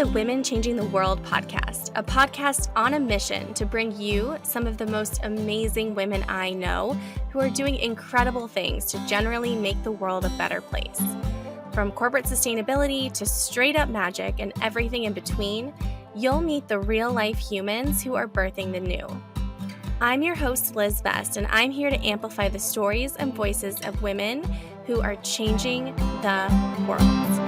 the Women Changing the World podcast, a podcast on a mission to bring you some of the most amazing women I know who are doing incredible things to generally make the world a better place. From corporate sustainability to straight up magic and everything in between, you'll meet the real life humans who are birthing the new. I'm your host, Liz Best, and I'm here to amplify the stories and voices of women who are changing the world.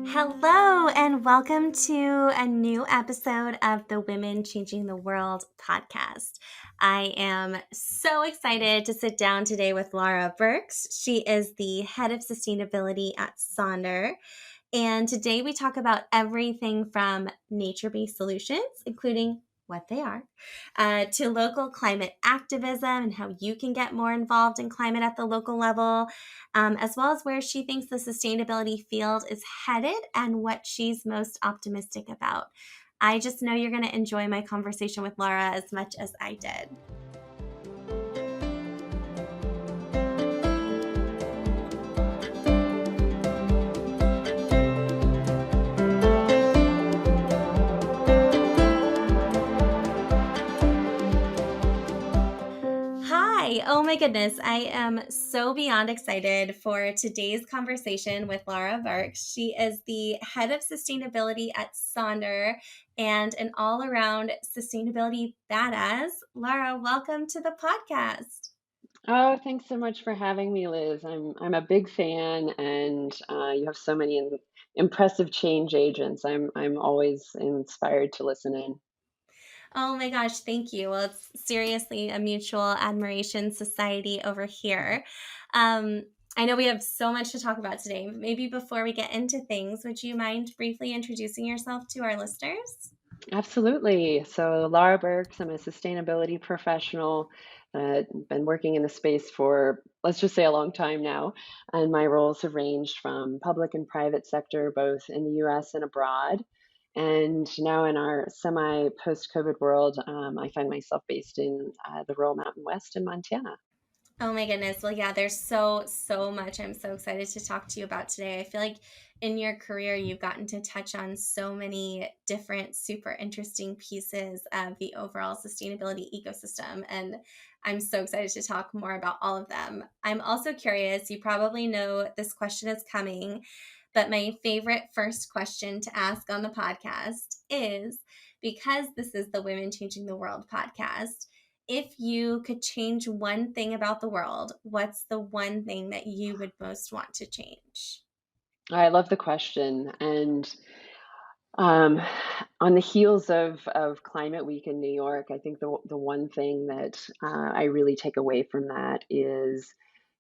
Hello, and welcome to a new episode of the Women Changing the World podcast. I am so excited to sit down today with Lara Birkes. She is the head of sustainability at Sonder. And today we talk about everything from nature-based solutions, including what they are, to local climate activism and how you can get more involved in climate at the local level, as well as where she thinks the sustainability field is headed and what she's most optimistic about. I just know you're going to enjoy my conversation with Lara as much as I did. Oh my goodness. I am so beyond excited for today's conversation with Lara Birkes. She is the head of sustainability at Sonder and an all-around sustainability badass. Lara, welcome to the podcast. Oh, thanks so much for having me, Liz. I'm a big fan, and you have so many impressive change agents. I'm always inspired to listen in. Oh my gosh, thank you. Well, it's seriously a mutual admiration society over here. I know we have so much to talk about today. Maybe before we get into things, would you mind briefly introducing yourself to our listeners? Absolutely. So, Lara Birkes, I'm a sustainability professional. Been working in the space for, let's just say, a long time now. And my roles have ranged from public and private sector, both in the US and abroad. And now in our semi post COVID world, I find myself based in the rural Mountain West in Montana. Oh my goodness. Well, yeah, there's so much I'm so excited to talk to you about today. I feel like in your career, you've gotten to touch on so many different super interesting pieces of the overall sustainability ecosystem. And I'm so excited to talk more about all of them. I'm also curious, you probably know this question is coming, but my favorite first question to ask on the podcast is, because this is the Women Changing the World podcast, if you could change one thing about the world, what's the one thing that you would most want to change? I love the question. And Um, on the heels of Climate Week in New York, I think the one thing that I really take away from that is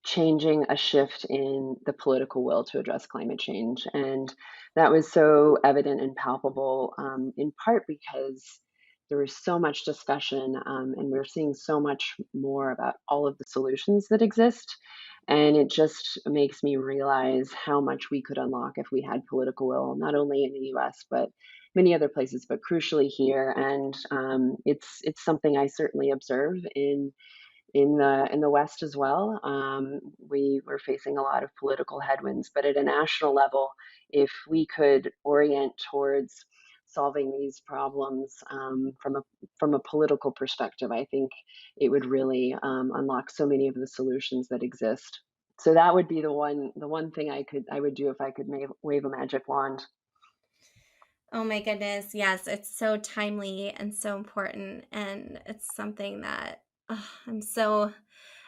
changing a shift in the political will to address climate change, and that was so evident and palpable, in part because there was so much discussion, and we're seeing so much more about all of the solutions that exist. And it just makes me realize how much we could unlock if we had political will, not only in the US, but many other places, but crucially here. And it's something I certainly observe in the West as well. We were facing a lot of political headwinds, but at a national level, if we could orient towards solving these problems from a political perspective, I think it would really unlock so many of the solutions that exist. So that would be the one thing I would do if I could wave a magic wand. Oh my goodness. Yes, it's so timely and so important. And it's something that I'm so,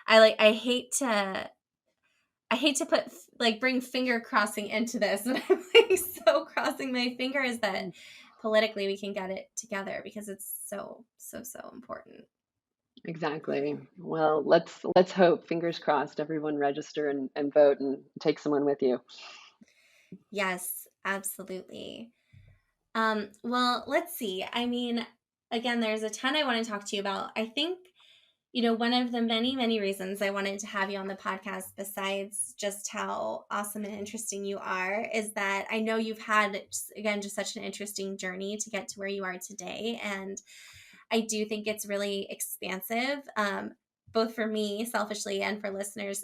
I hate to put bring finger crossing into this, but I'm like so crossing my fingers that politically we can get it together because it's so important. Exactly. Well, let's hope, fingers crossed, everyone register and vote and take someone with you. Yes, absolutely. Well, let's see. I mean, again, there's a ton I want to talk to you about. I think, One of the many, many reasons I wanted to have you on the podcast, besides just how awesome and interesting you are, is that I know you've had, again, just such an interesting journey to get to where you are today. And I do think it's really expansive, both for me selfishly and for listeners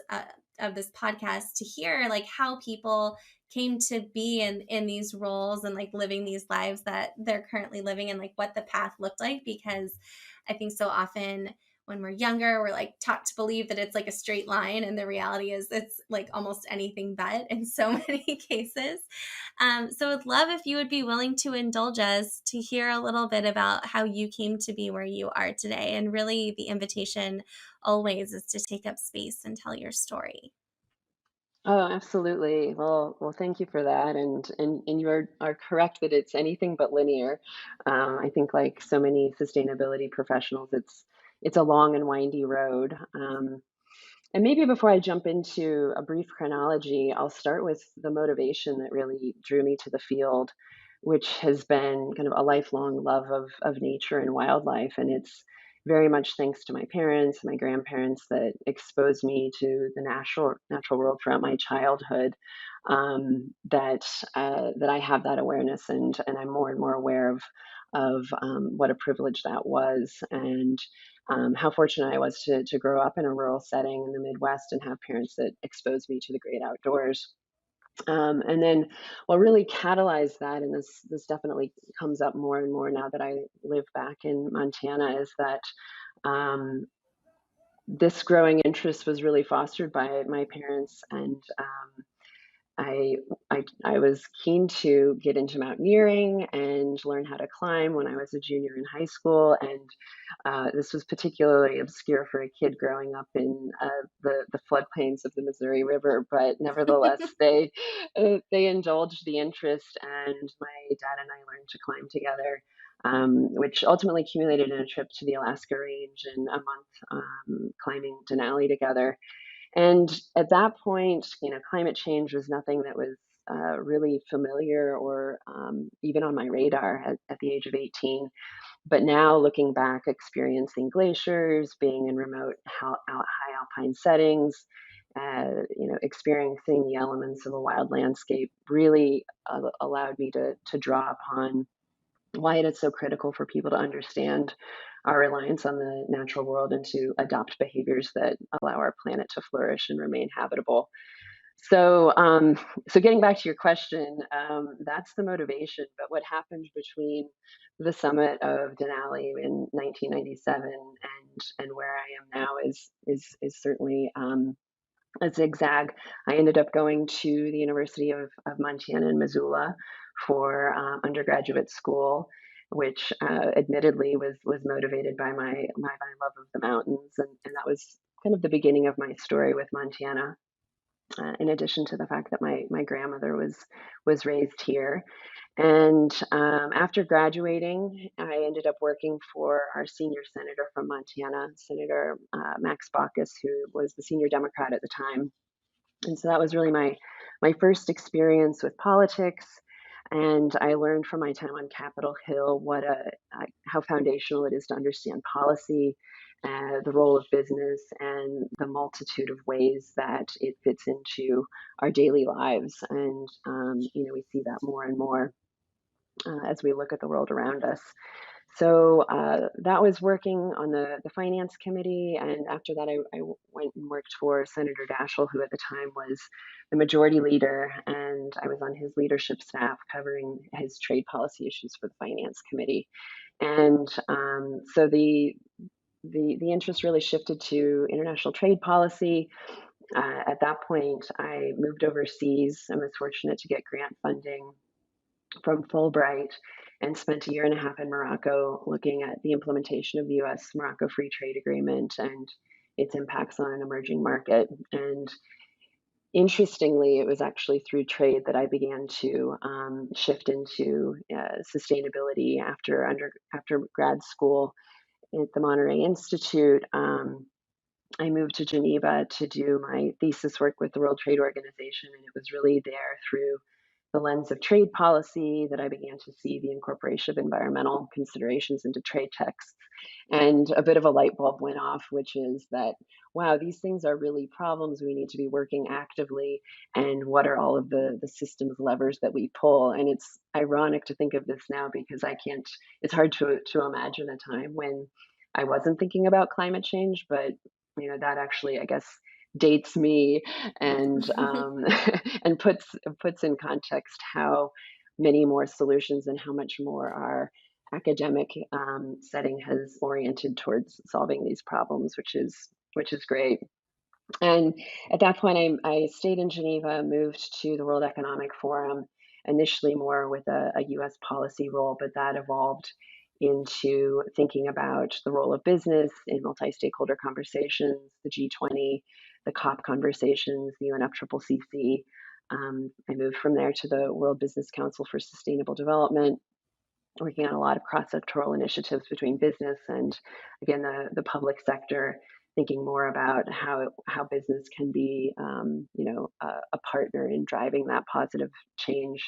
of this podcast to hear like how people came to be in these roles and like living these lives that they're currently living and like what the path looked like. Because I think so often when we're younger, we're like taught to believe that it's like a straight line, and the reality is it's like almost anything but in so many cases. So I'd love if you would be willing to indulge us to hear a little bit about how you came to be where you are today. And really, the invitation always is to take up space and tell your story. Oh, absolutely. Well, thank you for that. And you are correct that it's anything but linear. I think like so many sustainability professionals, it's a long and windy road. And maybe before I jump into a brief chronology, I'll start with the motivation that really drew me to the field, which has been kind of a lifelong love of nature and wildlife. And it's very much thanks to my parents, my grandparents that exposed me to the natural world throughout my childhood. That I have that awareness, and I'm more and more aware of what a privilege that was, and how fortunate I was to grow up in a rural setting in the Midwest and have parents that exposed me to the great outdoors. And then what really catalyzed that, and this definitely comes up more and more now that I live back in Montana, is that um, this growing interest was really fostered by my parents, and I, I was keen to get into mountaineering and learn how to climb when I was a junior in high school, and this was particularly obscure for a kid growing up in the floodplains of the Missouri River. But nevertheless, they indulged the interest, and my dad and I learned to climb together, which ultimately accumulated in a trip to the Alaska Range and a month climbing Denali together. And at that point, climate change was nothing that was really familiar or even on my radar at the age of 18. But now, looking back, experiencing glaciers, being in remote high alpine settings, experiencing the elements of a wild landscape really allowed me to draw upon why it is so critical for people to understand our reliance on the natural world and to adopt behaviors that allow our planet to flourish and remain habitable. So getting back to your question, that's the motivation. But what happened between the summit of Denali in 1997 and where I am now is certainly a zigzag. I ended up going to the University of Montana in Missoula for undergraduate school, which admittedly was motivated by my love of the mountains, and that was kind of the beginning of my story with Montana. In addition to the fact that my grandmother was raised here, and after graduating, I ended up working for our senior senator from Montana, Senator Max Baucus, who was the senior Democrat at the time. And so that was really my first experience with politics. And I learned from my time on Capitol Hill how foundational it is to understand policy, the role of business, and the multitude of ways that it fits into our daily lives. And we see that more and more as we look at the world around us. So that was working on the finance committee, and after that, I went and worked for Senator Daschle, who at the time was the majority leader, and I was on his leadership staff covering his trade policy issues for the finance committee. And so the interest really shifted to international trade policy. At that point, I moved overseas and was fortunate to get grant funding from Fulbright and spent a year and a half in Morocco looking at the implementation of the US Morocco Free Trade Agreement and its impacts on an emerging market. And interestingly, it was actually through trade that I began to shift into sustainability after grad school at the Monterey Institute. I moved to Geneva to do my thesis work with the World Trade Organization, and it was really there through the lens of trade policy that I began to see the incorporation of environmental considerations into trade texts. And a bit of a light bulb went off, which is that, wow, these things are really problems we need to be working actively. And what are all of the systems levers that we pull? And it's ironic to think of this now because I can't, it's hard to imagine a time when I wasn't thinking about climate change, but that actually, I guess, dates me and and puts in context how many more solutions and how much more our academic setting has oriented towards solving these problems, which is great. And at that point, I stayed in Geneva, moved to the World Economic Forum, initially more with a US policy role, but that evolved into thinking about the role of business in multi stakeholder conversations, the G20, the COP conversations, the UNFCCC. I moved from there to the World Business Council for Sustainable Development, working on a lot of cross-sectoral initiatives between business and, again, the public sector, thinking more about how business can be, a partner in driving that positive change.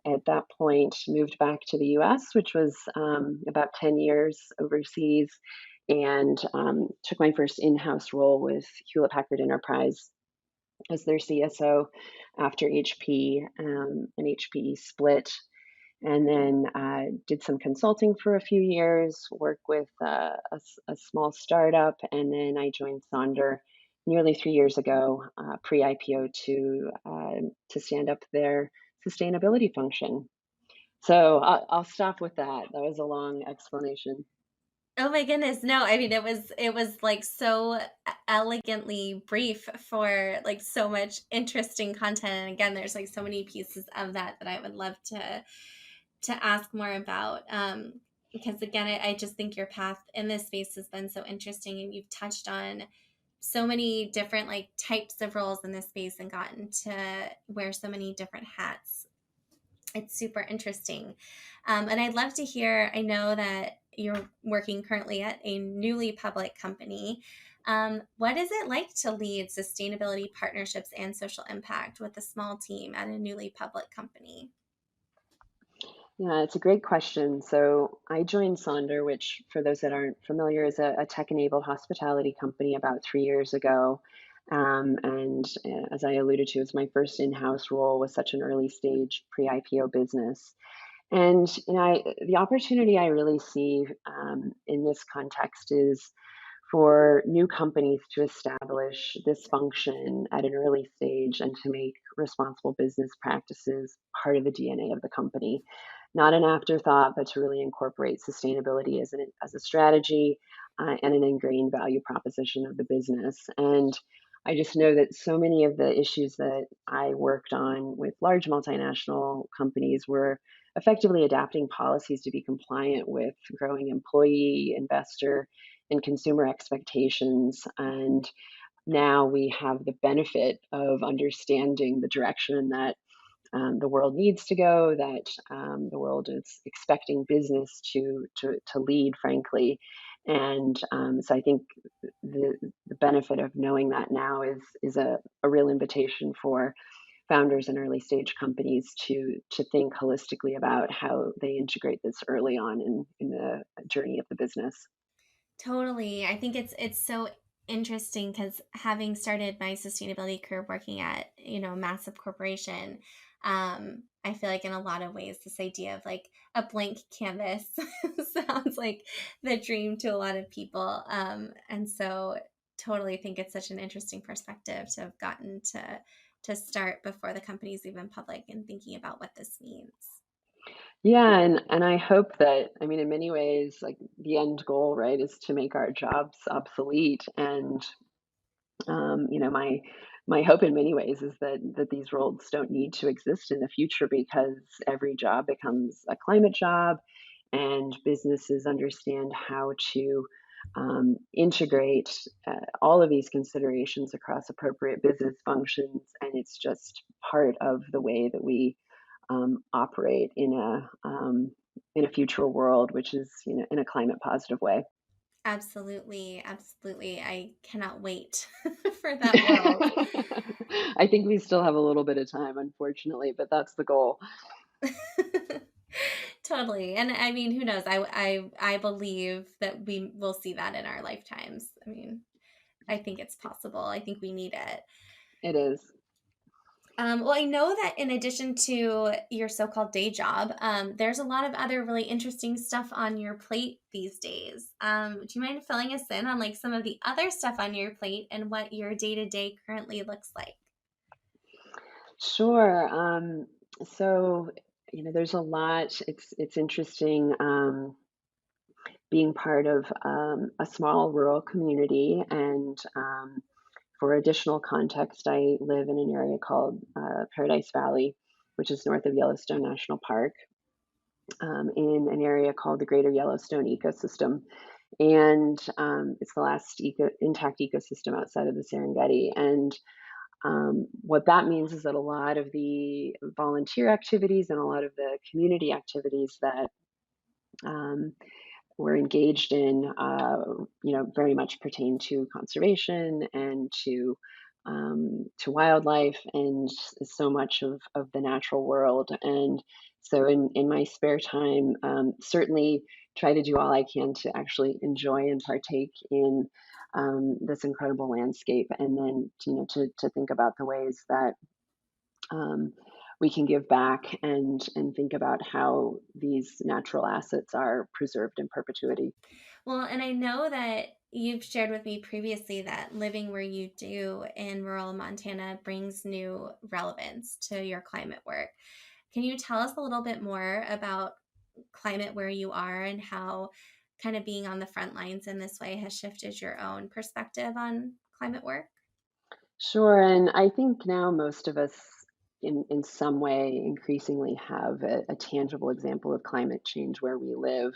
At that point, moved back to the U.S., which was about 10 years overseas, and took my first in-house role with Hewlett Packard Enterprise as their CSO after HP, and HPE split, and then did some consulting for a few years, worked with a small startup, and then I joined Sonder nearly 3 years ago, pre-IPO, to stand up their sustainability function. So I'll stop with that. That was a long explanation. Oh my goodness. No, I mean it was like so elegantly brief for like so much interesting content. And again, there's like so many pieces of that I would love to ask more about. Because again, I just think your path in this space has been so interesting, and you've touched on so many different like types of roles in this space and gotten to wear so many different hats. It's super interesting. And I'd love to hear, I know that you're working currently at a newly public company. What is it like to lead sustainability partnerships and social impact with a small team at a newly public company? Yeah, it's a great question. So I joined Sonder, which, for those that aren't familiar, is a tech-enabled hospitality company about 3 years ago. And as I alluded to, it's my first in-house role with such an early stage pre-IPO business. And the opportunity I really see in this context is for new companies to establish this function at an early stage and to make responsible business practices part of the DNA of the company. Not an afterthought, but to really incorporate sustainability as a strategy and an ingrained value proposition of the business. And I just know that so many of the issues that I worked on with large multinational companies were effectively adapting policies to be compliant with growing employee, investor, and consumer expectations. And now we have the benefit of understanding the direction that the world needs to go, that the world is expecting business to lead, frankly. And so I think the benefit of knowing that now is a real invitation for founders and early stage companies to think holistically about how they integrate this early on in the journey of the business. Totally. I think it's so interesting because having started my sustainability career working at, a massive corporation, I feel like in a lot of ways this idea of like a blank canvas sounds like the dream to a lot of people. And so totally think it's such an interesting perspective to have gotten to start before the company's even public and thinking about what this means. Yeah, and I hope that, I mean, in many ways, like the end goal, right, is to make our jobs obsolete. And my hope in many ways is that these roles don't need to exist in the future because every job becomes a climate job, and businesses understand how to integrate all of these considerations across appropriate business functions, and it's just part of the way that we operate in a future world, which is in a climate positive way. Absolutely, absolutely. I cannot wait for that world. I think we still have a little bit of time, unfortunately, but that's the goal. Totally. And I mean, who knows? I believe that we will see that in our lifetimes. I mean, I think it's possible. I think we need it. It is. Well, I know that in addition to your so-called day job, there's a lot of other really interesting stuff on your plate these days. Do you mind filling us in on like some of the other stuff on your plate and what your day-to-day currently looks like? Sure. So, there's a lot. It's interesting. Being part of a small rural community. And for additional context, I live in an area called Paradise Valley, which is north of Yellowstone National Park, in an area called the Greater Yellowstone Ecosystem. And it's the last intact ecosystem outside of the Serengeti. And what that means is that a lot of the volunteer activities and a lot of the community activities that um, we're engaged in, very much pertain to conservation and to wildlife and so much of the natural world. And so, in my spare time, certainly try to do all I can to actually enjoy and partake in this incredible landscape, and then to think about the ways that um, we can give back and think about how these natural assets are preserved in perpetuity. Well, and I know that you've shared with me previously that living where you do in rural Montana brings new relevance to your climate work. Can you tell us a little bit more about climate where you are and how kind of being on the front lines in this way has shifted your own perspective on climate work? Sure, and I think now most of us, in some way, increasingly have a tangible example of climate change where we live.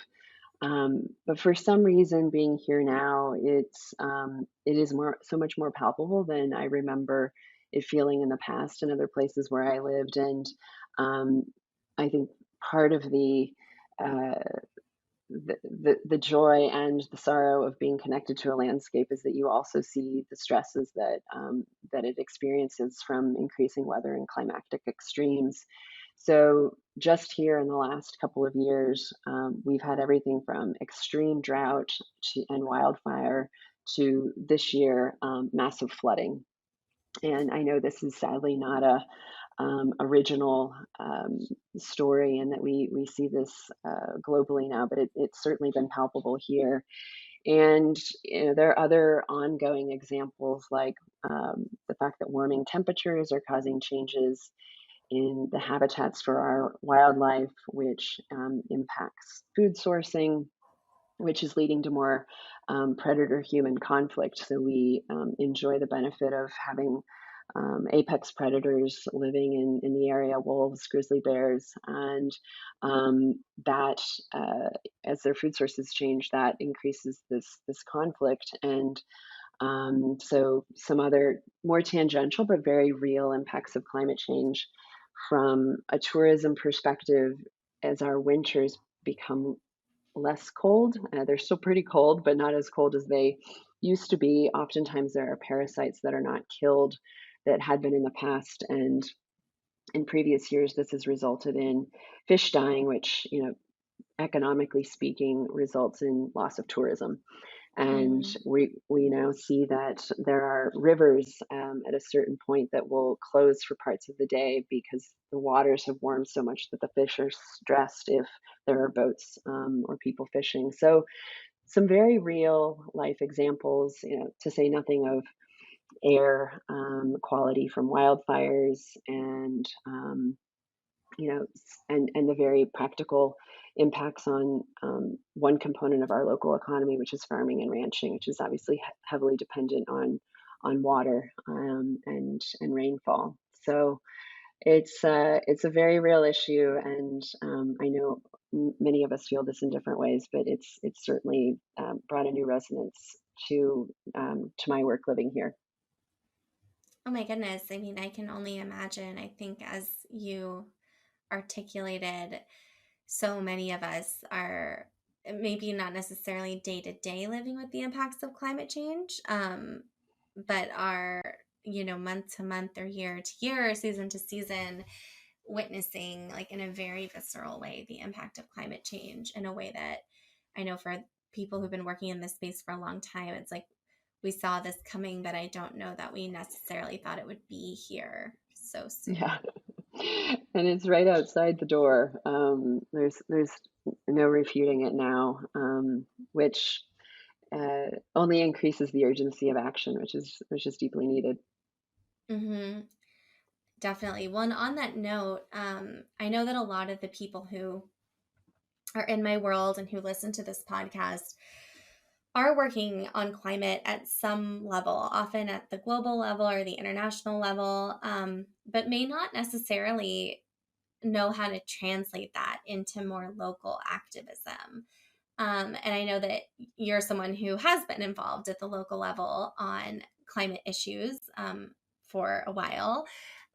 But for some reason, being here now, it is more so much more palpable than I remember it feeling in the past in other places where I lived. And um, I think part of uh, the joy and the sorrow of being connected to a landscape is that you also see the stresses that it experiences from increasing weather and climatic extremes. So just here in the last couple of years, we've had everything from extreme drought and wildfire to this year, massive flooding. And I know this is sadly not a original story, and that we see this globally now, but it's certainly been palpable here. And there are other ongoing examples, like the fact that warming temperatures are causing changes in the habitats for our wildlife, which impacts food sourcing, which is leading to more predator human conflict. So we enjoy the benefit of having apex predators living in the area, wolves, grizzly bears, and that as their food sources change, that increases this conflict. And so some other more tangential but very real impacts of climate change from a tourism perspective. As our winters become less cold. They're still pretty cold, but not as cold as they used to be. Oftentimes, there are parasites that are not killed that had been in the past. And in previous years, this has resulted in fish dying, which, economically speaking, results in loss of tourism. And Mm. we now see that there are rivers at a certain point that will close for parts of the day because the waters have warmed so much that the fish are stressed if there are boats or people fishing. So some very real life examples, to say nothing of air quality from wildfires and and the very practical impacts on one component of our local economy, which is farming and ranching, which is obviously heavily dependent on water and rainfall. So it's a very real issue, and I know many of us feel this in different ways, but it's certainly brought a new resonance to my work living here. Oh my goodness. I mean, I can only imagine. I think as you articulated, so many of us are. maybe not necessarily day to day living with the impacts of climate change, but are, month to month or year to year, season to season, witnessing, like, in a very visceral way, the impact of climate change in a way that I know for people who've been working in this space for a long time, it's like we saw this coming, but I don't know that we necessarily thought it would be here so soon. Yeah. And it's right outside the door. There's no refuting it now, which only increases the urgency of action, which is deeply needed. Hmm. Definitely. Well, and on that note, I know that a lot of the people who are in my world and who listen to this podcast are working on climate at some level, often at the global level or the international level, but may not necessarily know how to translate that into more local activism. And I know that you're someone who has been involved at the local level on climate issues for a while.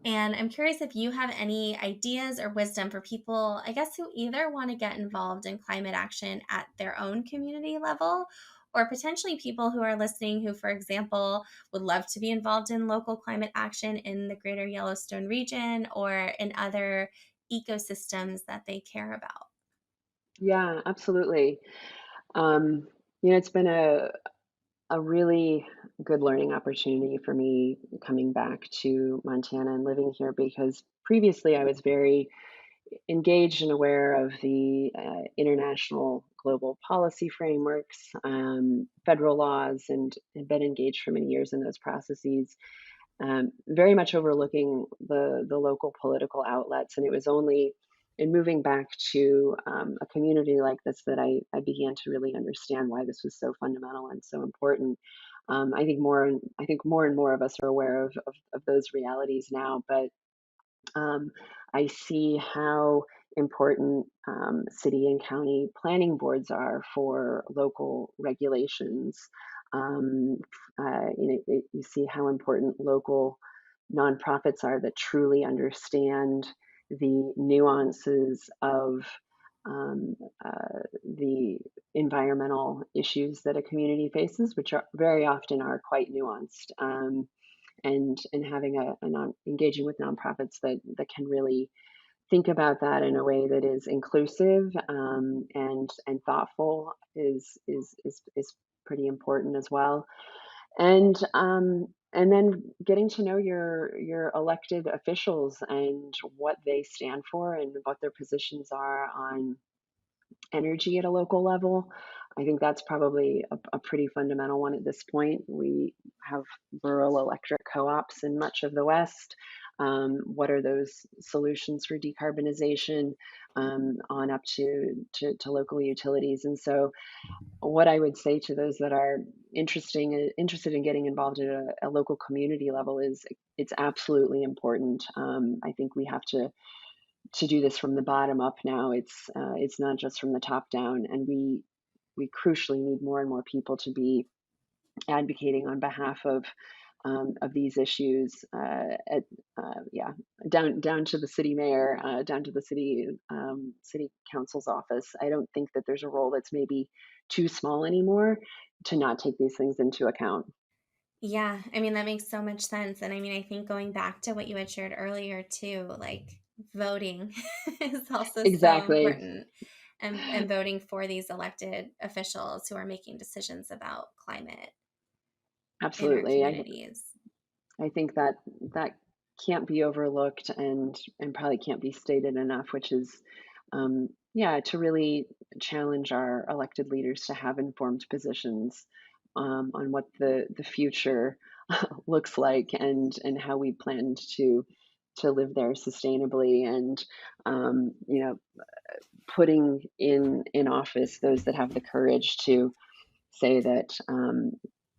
And I'm curious if you have any ideas or wisdom for people, I guess, who either want to get involved in climate action at their own community level, or potentially people who are listening who, for example, would love to be involved in local climate action in the Greater Yellowstone region or in other ecosystems that they care about. Yeah, absolutely. Um, it's been a really good learning opportunity for me coming back to Montana and living here because previously I was very engaged and aware of the international global policy frameworks, federal laws, and had been engaged for many years in those processes, very much overlooking the local political outlets. And it was only in moving back to a community like this that I began to really understand why this was so fundamental and so important. I think more and more of us are aware of those realities now, but um, I see how important city and county planning boards are for local regulations. Um, you see how important local nonprofits are that truly understand the nuances of um, the environmental issues that a community faces, which are very often are quite nuanced. And having a engaging with nonprofits that can really think about that in a way that is inclusive and thoughtful is pretty important as well. And then getting to know your elected officials and what they stand for and what their positions are on energy at a local level. I think that's probably a pretty fundamental one at this point. We have rural electric co ops in much of the West. What are those solutions for decarbonization on up to local utilities? And so, what I would say to those that are interested in getting involved at a local community level is it's absolutely important. I think we have to do this from the bottom up now. It's not just from the top down, and we crucially need more and more people to be advocating on behalf of these issues. Yeah, down to the city mayor, down to the city council's office. I don't think that there's a role that's maybe too small anymore to not take these things into account. Yeah, I mean, that makes so much sense. And I mean, I think going back to what you had shared earlier too, like voting is also so Exactly. important, and voting for these elected officials who are making decisions about climate in our Absolutely. communities. I think that that can't be overlooked and probably can't be stated enough, which is yeah, to really challenge our elected leaders to have informed positions on what the future looks like and how we plan to live there sustainably and putting in office those that have the courage to say that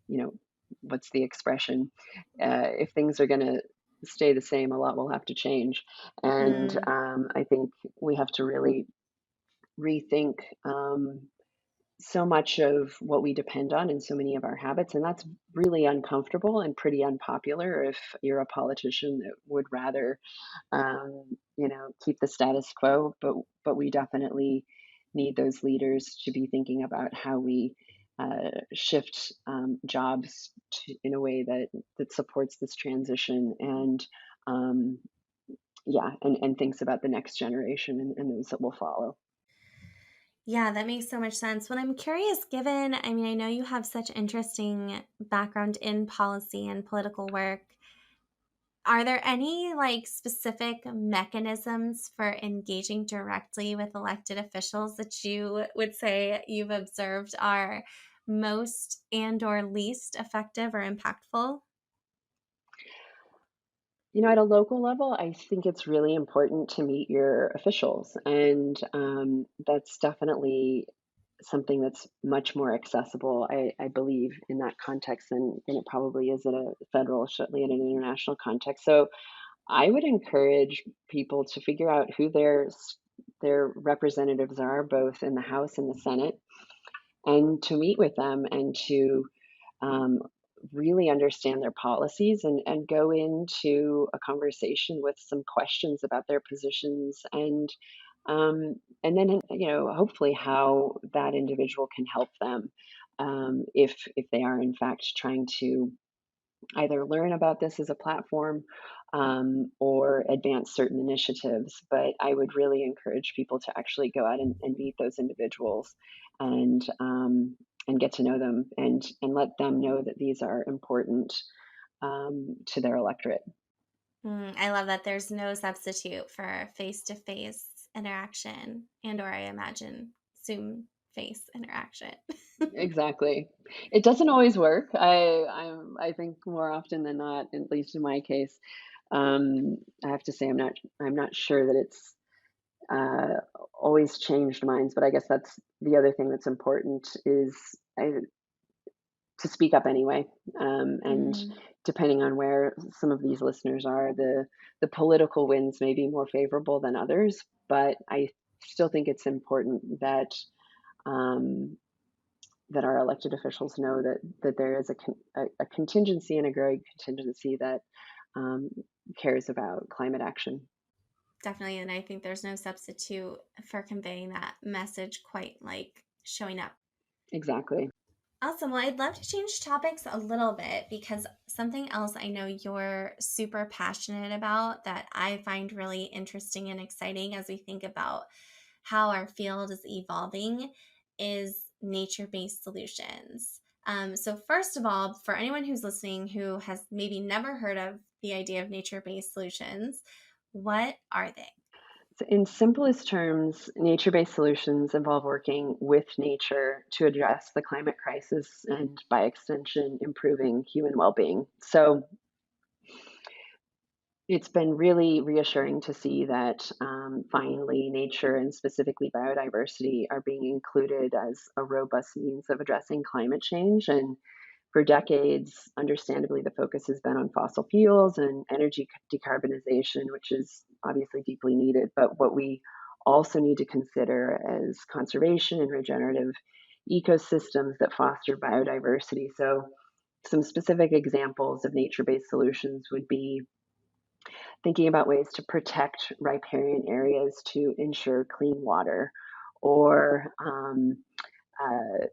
you know what's the expression, if things are going to stay the same, a lot will have to change. And Mm, I think we have to really rethink so much of what we depend on in so many of our habits, and that's really uncomfortable and pretty unpopular if you're a politician that would rather keep the status quo. But we definitely need those leaders to be thinking about how we shift jobs in a way that supports this transition and um, yeah, and thinks about the next generation and those that will follow. Yeah, that makes so much sense. When I'm curious, given, I mean, I know you have such interesting background in policy and political work. Are there any like specific mechanisms for engaging directly with elected officials that you would say you've observed are most and or least effective or impactful? At a local level, I think it's really important to meet your officials, and that's definitely something that's much more accessible, I believe, in that context than it probably is at a federal, certainly in an international context. So I would encourage people to figure out who their representatives are, both in the House and the Senate, and to meet with them and to um, really understand their policies and go into a conversation with some questions about their positions and then hopefully how that individual can help them if they are in fact trying to either learn about this as a platform or advance certain initiatives. But I would really encourage people to actually go out and meet those individuals and get to know them and let them know that these are important to their electorate. I love that there's no substitute for face-to-face interaction and or I imagine Zoom face interaction. Exactly. It doesn't always work. I think more often than not, at least in my case, I have to say I'm not sure that it's uh, always changed minds. But I guess that's the other thing that's important is to speak up anyway. And Mhm. depending on where some of these listeners are, the political winds may be more favorable than others. But I still think it's important um, that our elected officials know that there is a contingency and a growing contingency that um, cares about climate action. Definitely, and I think there's no substitute for conveying that message quite like showing up. Exactly. Awesome. Well, I'd love to change topics a little bit because something else I know you're super passionate about that I find really interesting and exciting as we think about how our field is evolving is nature based solutions. So, first of all, for anyone who's listening who has maybe never heard of the idea of nature based solutions, what are they? So in simplest terms, nature based solutions involve working with nature to address the climate crisis and, by extension, improving human well being. So it's been really reassuring to see that finally nature and specifically biodiversity are being included as a robust means of addressing climate change. And for decades, understandably, the focus has been on fossil fuels and energy decarbonization, which is obviously deeply needed. But what we also need to consider is conservation and regenerative ecosystems that foster biodiversity. So, some specific examples of nature based solutions would be thinking about ways to protect riparian areas to ensure clean water or uh,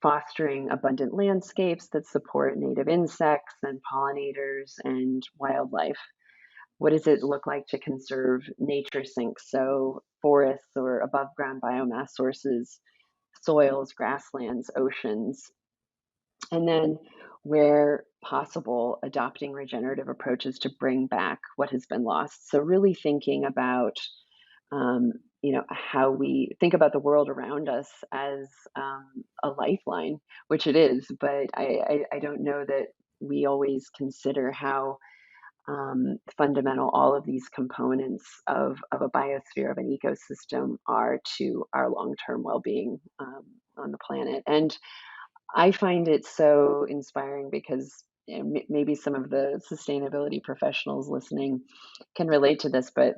fostering abundant landscapes that support native insects and pollinators and wildlife. What does it look like to conserve nature sinks? So, forests or above ground biomass sources, soils, grasslands, oceans. And then, where possible, adopting regenerative approaches to bring back what has been lost. So, really thinking about um, how we think about the world around us as a lifeline, which it is, but I don't know that we always consider how fundamental all of these components of a biosphere, of an ecosystem, are to our long term well being on the planet. And I find it so inspiring because maybe some of the sustainability professionals listening can relate to this, but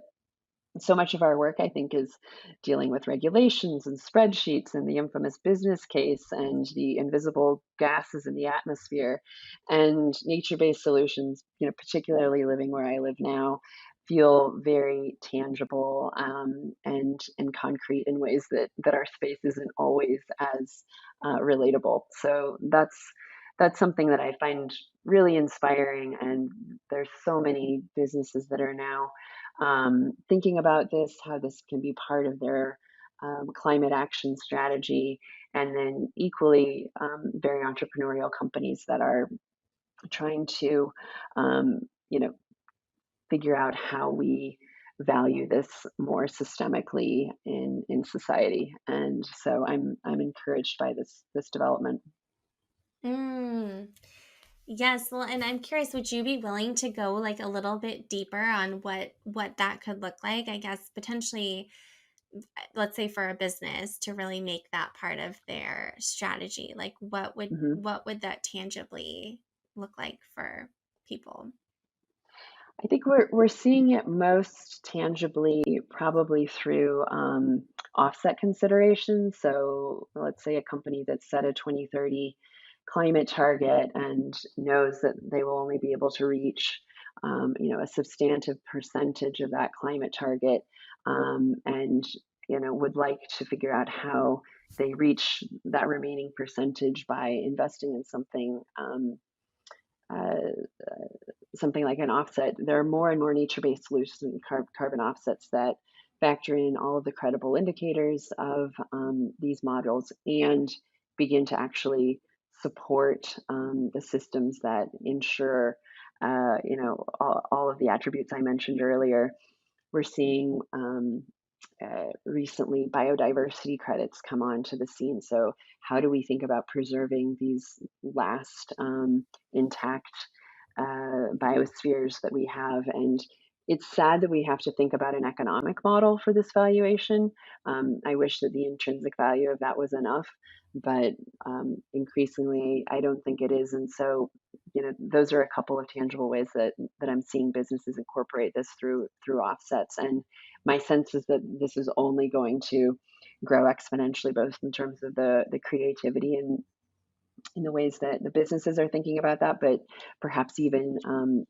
so much of our work, I think, is dealing with regulations and spreadsheets and the infamous business case and the invisible gases in the atmosphere and nature-based solutions, particularly living where I live now, feel very tangible, and concrete in ways that our space isn't always as relatable. So that's something that I find really inspiring. And there's so many businesses that are now thinking about this, how this can be part of their climate action strategy, and then equally very entrepreneurial companies that are trying to, um, you know, figure out how we value this more systemically in society. And so I'm encouraged by this development. Mm. Yes, well, and I'm curious, would you be willing to go like a little bit deeper on what that could look like? I guess potentially, let's say for a business to really make that part of their strategy. Like Mhm. what would that tangibly look like for people? I think we're seeing it most tangibly probably through offset considerations. So let's say a company that's set a 2030 climate target and knows that they will only be able to reach a substantive percentage of that climate target, and would like to figure out how they reach that remaining percentage by investing in uh, something like an offset. There are more and more nature-based solutions and carbon offsets that factor in all of the credible indicators of these models and begin to actually support the systems that ensure, all of the attributes I mentioned earlier. We're seeing recently biodiversity credits come onto the scene. So, how do we think about preserving these last intact biospheres that we have? And it's sad that we have to think about an economic model for this valuation. I wish that the intrinsic value of that was enough, but increasingly, I don't think it is. And so, those are a couple of tangible ways that I'm seeing businesses incorporate this through offsets. And my sense is that this is only going to grow exponentially, both in terms of the creativity and in the ways that the businesses are thinking about that, but perhaps even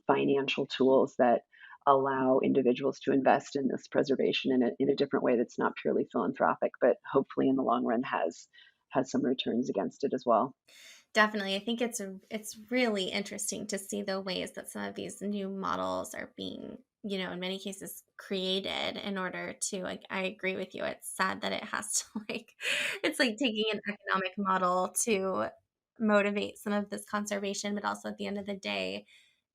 financial tools that allow individuals to invest in this preservation in a different way that's not purely philanthropic, but hopefully in the long run has some returns against it as well. Definitely. I think it's really interesting to see the ways that some of these new models are being, in many cases created in order to, like, I agree with you. It's sad that it has to like it's like taking an economic model to motivate some of this conservation, but also at the end of the day,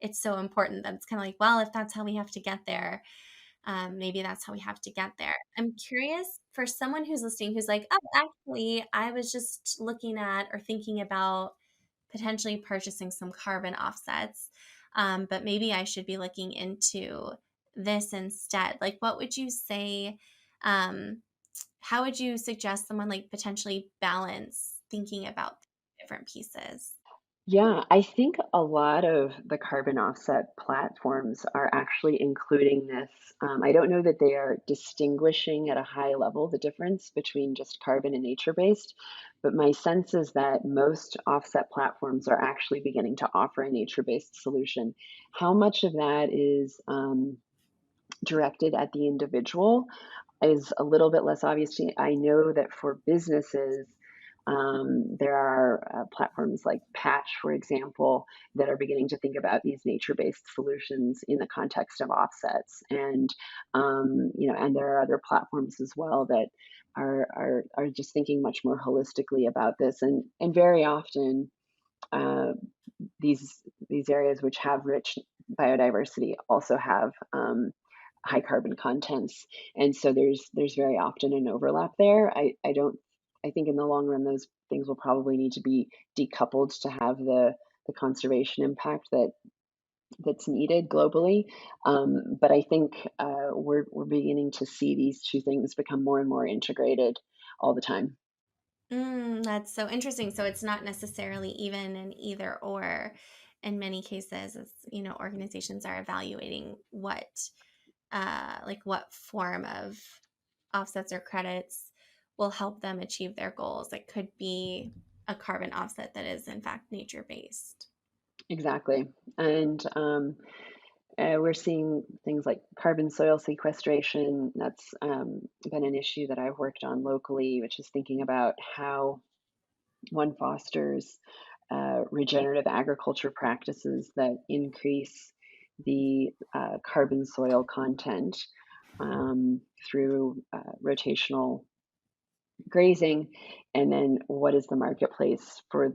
it's so important that it's kind of like, well, if that's how we have to get there, maybe that's how we have to get there. I'm curious for someone who's listening who's like, oh, actually, I was just looking at or thinking about potentially purchasing some carbon offsets, but maybe I should be looking into this instead. Like, what would you say? Um, how would you suggest someone like potentially balance thinking about different pieces? Yeah, I think a lot of the carbon offset platforms are actually including this. I don't know that they are distinguishing at a high level the difference between just carbon and nature-based, but my sense is that most offset platforms are actually beginning to offer a nature-based solution. How much of that is directed at the individual is a little bit less obvious to me. I know that for businesses, there are platforms like Patch, for example, that are beginning to think about these nature-based solutions in the context of offsets, and and there are other platforms as well that are just thinking much more holistically about this, and very often uh, these areas which have rich biodiversity also have high carbon contents, and so there's very often an overlap there. I don't. I think in the long run, those things will probably need to be decoupled to have the conservation impact that's needed globally. But I think we're beginning to see these two things become more and more integrated all the time. That's so interesting. So it's not necessarily even an either or. In many cases, it's, organizations are evaluating what form of offsets or credits will help them achieve their goals. It could be a carbon offset that is in fact nature based. Exactly, and We're seeing things like carbon soil sequestration. That's been an issue that I've worked on locally, which is thinking about how one fosters regenerative agriculture practices that increase the carbon soil content through rotational grazing, and then what is the marketplace for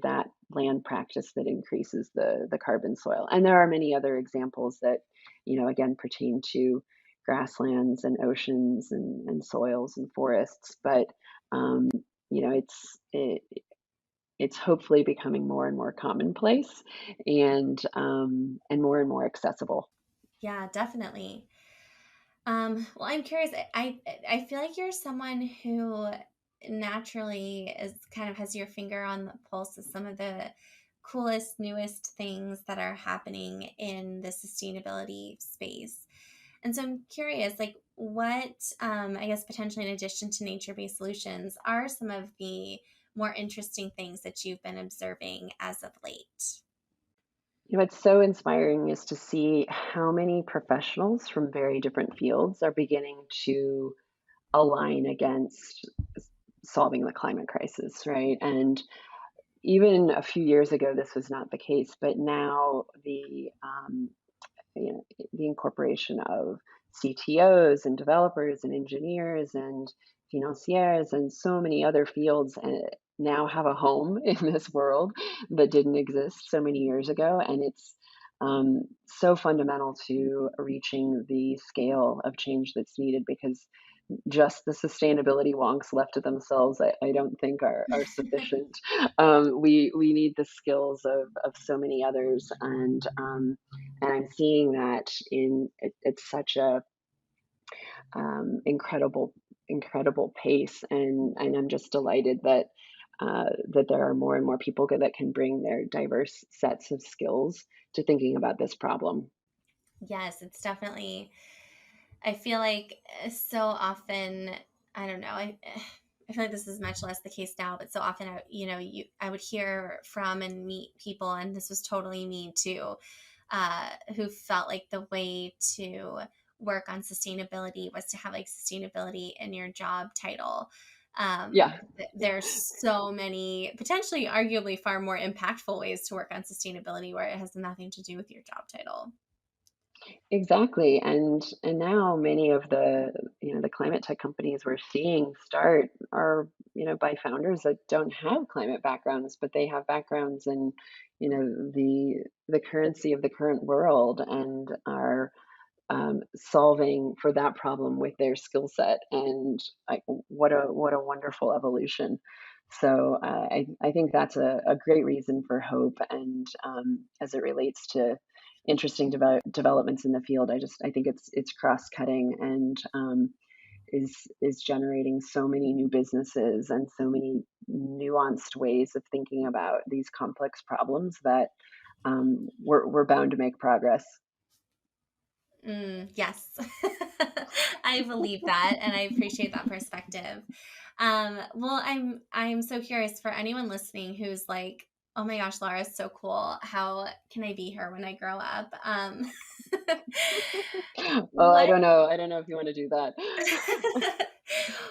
that land practice that increases the carbon soil. And there are many other examples that, again, pertain to grasslands and oceans and soils and forests. But um, it's hopefully becoming more and more commonplace, and more accessible. Yeah, definitely. Well, I'm curious. I feel like you're someone who naturally is kind of has your finger on the pulse of some of the coolest, newest things that are happening in the sustainability space. And so I'm curious, like, what, I guess, potentially in addition to nature based solutions, are some of the more interesting things that you've been observing as of late? What's so inspiring is to see how many professionals from very different fields are beginning to align against solving the climate crisis, right? And even a few years ago, this was not the case, but now the incorporation of CTOs and developers and engineers and financiers and so many other fields now have a home in this world that didn't exist so many years ago. And it's so fundamental to reaching the scale of change that's needed, because just the sustainability wonks left to themselves, I don't think are sufficient. We need the skills of so many others, and I'm seeing that at such a incredible pace, and I'm just delighted that there are more and more people that can bring their diverse sets of skills to thinking about this problem. Yes, it's definitely, I feel like so often, I don't know, I feel like this is much less the case now, but so often, I would hear from and meet people, and this was totally me too, who felt like the way to work on sustainability was to have like sustainability in your job title. Yeah. There's so many potentially, arguably, far more impactful ways to work on sustainability where it has nothing to do with your job title. Exactly. And now many of the climate tech companies we're seeing start are, by founders that don't have climate backgrounds, but they have backgrounds in, the currency of the current world, and are solving for that problem with their skill set. And like, what a wonderful evolution. So I think that's a great reason for hope. And as it relates to interesting developments in the field, I think it's cross cutting, and is generating so many new businesses and so many nuanced ways of thinking about these complex problems that we're bound to make progress. Yes, I believe that, and I appreciate that perspective. Well, I'm so curious for anyone listening who's like, "Oh my gosh, Laura's so cool. How can I be her when I grow up?" Oh, I What? don't know. I don't know if you want to do that.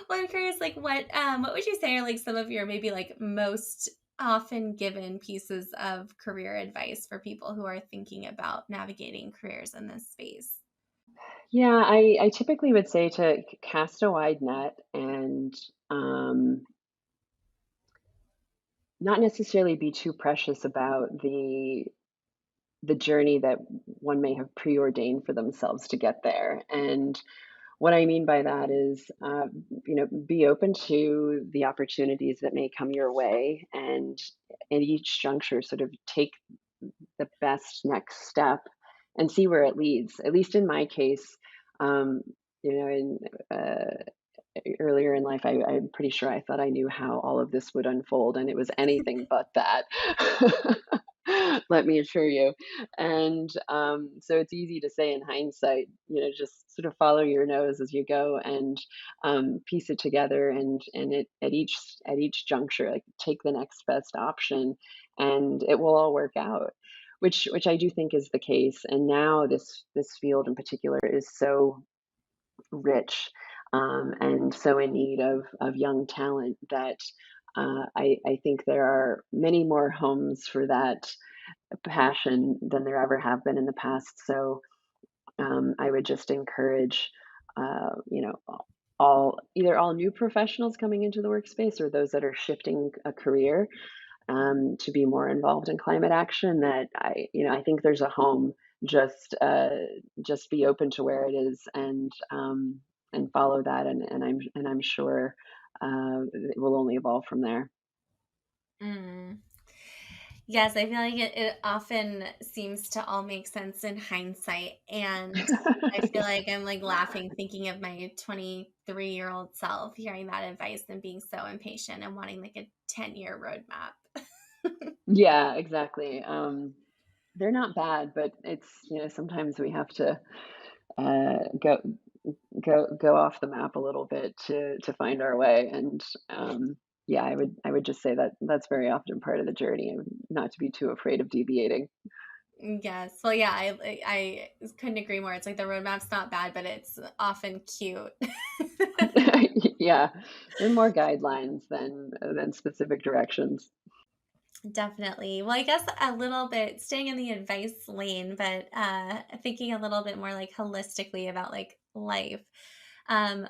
Well, I'm curious, like, what would you say are like some of your maybe like most often given pieces of career advice for people who are thinking about navigating careers in this space? Yeah, I typically would say to cast a wide net, and not necessarily be too precious about the journey that one may have preordained for themselves to get there. And what I mean by that is, be open to the opportunities that may come your way, and at each juncture, sort of take the best next step and see where it leads. At least in my case, um, in earlier in life, I'm pretty sure I thought I knew how all of this would unfold, and it was anything but that. Let me assure you. And so it's easy to say in hindsight, just sort of follow your nose as you go, and piece it together, and at each juncture, like, take the next best option, and it will all work out. which I do think is the case. And now this field in particular is so rich, and so in need of young talent that I think there are many more homes for that passion than there ever have been in the past. So I would just encourage, you know, all new professionals coming into the workspace or those that are shifting a career, to be more involved in climate action. That I think there's a home. Just be open to where it is, and follow that, and I'm sure it will only evolve from there. Mm. Yes, I feel like it often seems to all make sense in hindsight. And I feel like I'm like laughing thinking of my 23-year-old self hearing that advice and being so impatient and wanting like a 10-year roadmap. Yeah, exactly. They're not bad, but it's sometimes we have to go go off the map a little bit to find our way. And yeah, I would just say that that's very often part of the journey, and not to be too afraid of deviating. Yes. Well, yeah, I couldn't agree more. It's like the roadmap's not bad, but it's often cute. Yeah, they're more guidelines than specific directions. Definitely. Well, I guess a little bit staying in the advice lane, but thinking a little bit more like holistically about like life.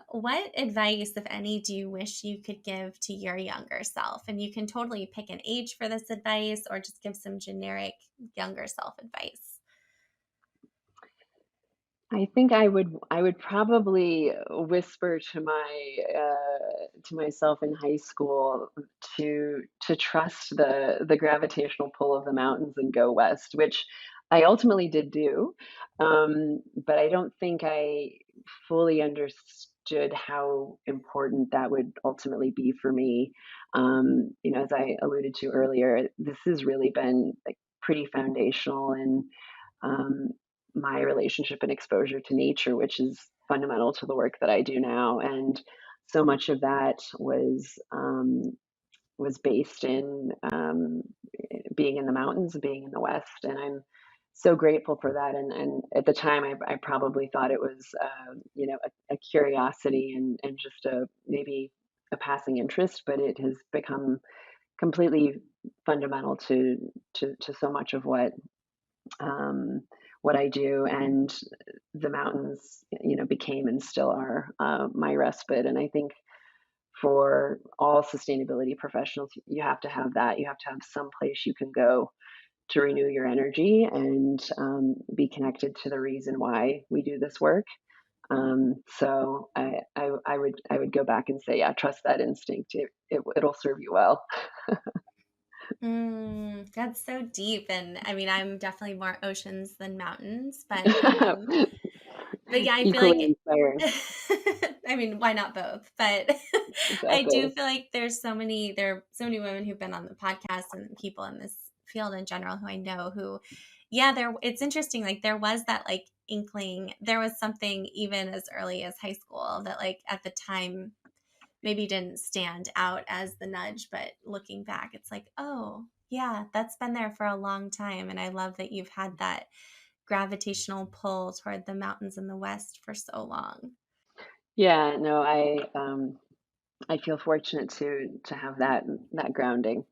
What advice, if any, do you wish you could give to your younger self? And you can totally pick an age for this advice or just give some generic younger self advice. I think I would probably whisper to myself in high school to trust the gravitational pull of the mountains and go west, which I ultimately did do. But I don't think I fully understood how important that would ultimately be for me. As I alluded to earlier, this has really been like pretty foundational in um, my relationship and exposure to nature, which is fundamental to the work that I do now. And so much of that was based in being in the mountains, being in the West, and I'm so grateful for that. And at the time, I probably thought it was a curiosity and just a maybe a passing interest, but it has become completely fundamental to so much of um, what I do. And the mountains, became and still are my respite. And I think for all sustainability professionals, you have to have that. You have to have some place you can go to renew your energy and be connected to the reason why we do this work. So I would go back and say, yeah, trust that instinct. It'll serve you well. That's so deep. And I mean, I'm definitely more oceans than mountains, but yeah, I feel Equally like inspiring. I mean, why not both? But I do Exactly. feel like there are so many women who've been on the podcast and people in this field in general who I know who, yeah, it's interesting. Like there was that like inkling, there was something even as early as high school that like at the time maybe didn't stand out as the nudge, but looking back, it's like, oh, yeah, that's been there for a long time. And I love that you've had that gravitational pull toward the mountains in the West for so long. Yeah, no, I feel fortunate to have that grounding.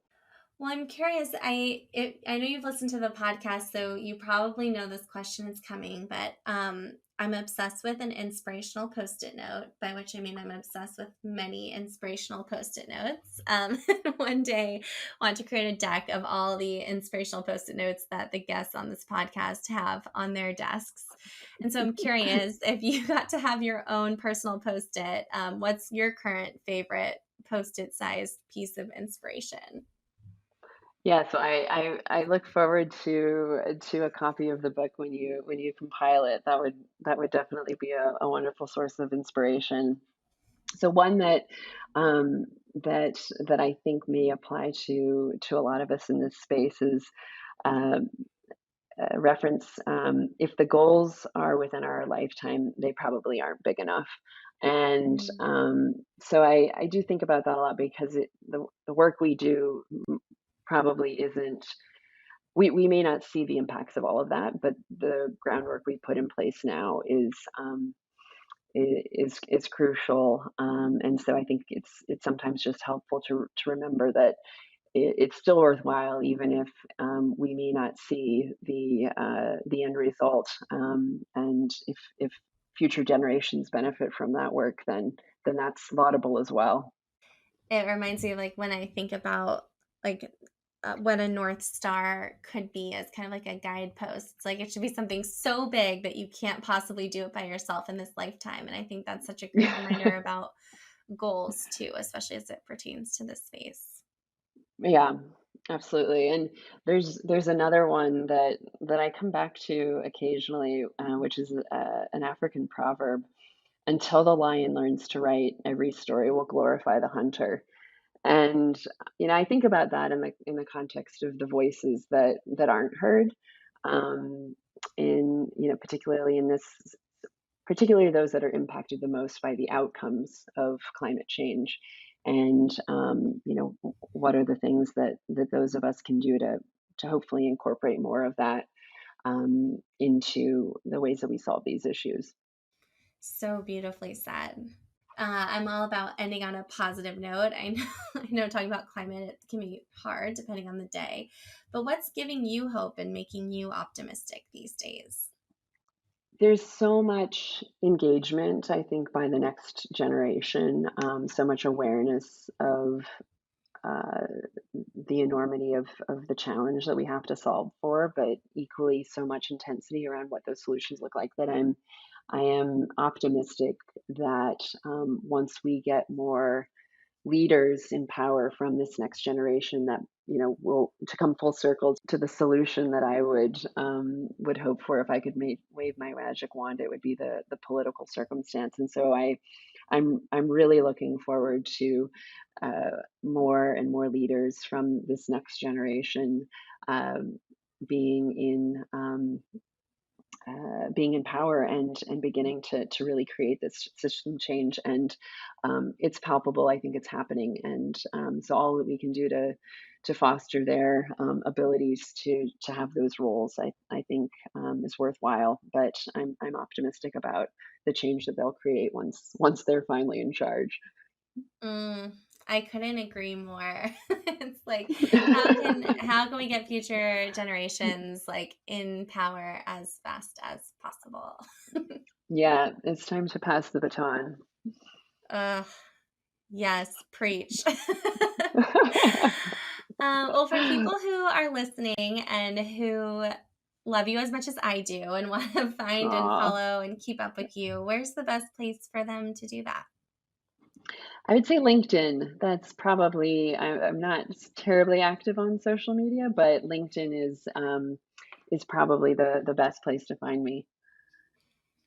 Well, I'm curious. I know you've listened to the podcast, so you probably know this question is coming. But I'm obsessed with an inspirational post-it note, by which I mean I'm obsessed with many inspirational post-it notes. One day, I want to create a deck of all the inspirational post-it notes that the guests on this podcast have on their desks. And so I'm curious if you got to have your own personal post-it. What's your current favorite post-it sized piece of inspiration? Yeah, so I look forward to a copy of the book when you compile it. That would definitely be a wonderful source of inspiration. So one that I think may apply to a lot of us in this space is um, reference, if the goals are within our lifetime, they probably aren't big enough. And Mm. so I do think about that a lot because the work we do probably isn't we may not see the impacts of all of that, but the groundwork we put in place now is crucial. And so I think it's sometimes just helpful to remember that it's still worthwhile, even if we may not see the end result. And if future generations benefit from that work, then that's laudable as well. It reminds me of like when I think about like what a North Star could be as kind of like a guidepost. It's like it should be something so big that you can't possibly do it by yourself in this lifetime. And I think that's such a great reminder about goals too, especially as it pertains to this space. Yeah, absolutely. And there's another one that I come back to occasionally, which is an African proverb: "Until the lion learns to write, every story will glorify the hunter." And I think about that in the context of the voices that aren't heard, um, in particularly in this particularly those that are impacted the most by the outcomes of climate change. And what are the things that those of us can do to hopefully incorporate more of that into the ways that we solve these issues. So beautifully said. I'm all about ending on a positive note. I know, I know talking about climate it can be hard depending on the day, but what's giving you hope and making you optimistic these days? There's so much engagement, I think, by the next generation, so much awareness of uh, the enormity of the challenge that we have to solve for, but equally so much intensity around what those solutions look like, that I am optimistic that once we get more leaders in power from this next generation, that will to come full circle to the solution that I would hope for. If I could wave my magic wand, it would be the political circumstance. And so I'm really looking forward to more and more leaders from this next generation um, being in being in power and beginning to really create this system change. And it's palpable. I think it's happening. And so all that we can do to foster their abilities to have those roles, I think is worthwhile. But I'm optimistic about the change that they'll create once they're finally in charge. Mm, I couldn't agree more. It's like how can we get future generations like in power as fast as possible? Yeah, it's time to pass the baton. Ugh, yes, preach. Well, for people who are listening and who love you as much as I do and want to find and Aw. follow and keep up with you, where's the best place for them to do that? I would say LinkedIn. That's probably I'm not terribly active on social media, but LinkedIn is probably the best place to find me.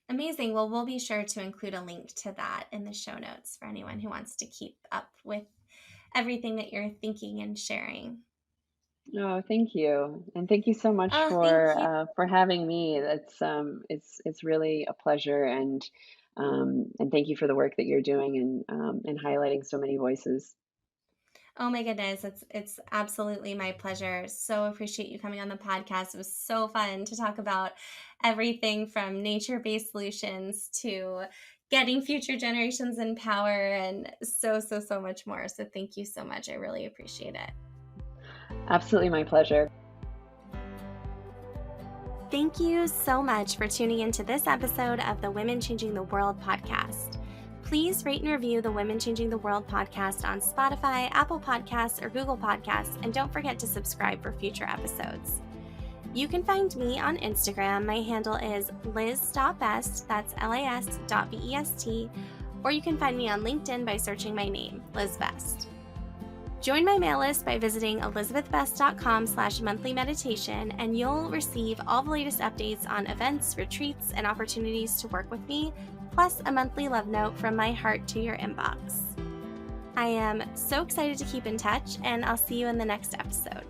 Amazing. Well, we'll be sure to include a link to that in the show notes for anyone who wants to keep up with everything that you're thinking and sharing. Oh, thank you, and thank you so much Oh, thank you. for having me. That's it's really a pleasure, and thank you for the work that you're doing and highlighting so many voices. Oh my goodness, it's absolutely my pleasure. So appreciate you coming on the podcast. It was so fun to talk about everything from nature-based solutions to getting future generations in power and so much more. So thank you so much. I really appreciate it. Absolutely, my pleasure. Thank you so much for tuning into this episode of the Women Changing the World podcast. Please rate and review the Women Changing the World podcast on Spotify, Apple Podcasts, or Google Podcasts, and don't forget to subscribe for future episodes. You can find me on Instagram. My handle is liz.best, that's lis.best, or you can find me on LinkedIn by searching my name, Liz Best. Join my mail list by visiting elizabethbest.com/monthly meditation, and you'll receive all the latest updates on events, retreats, and opportunities to work with me, plus a monthly love note from my heart to your inbox. I am so excited to keep in touch, and I'll see you in the next episode.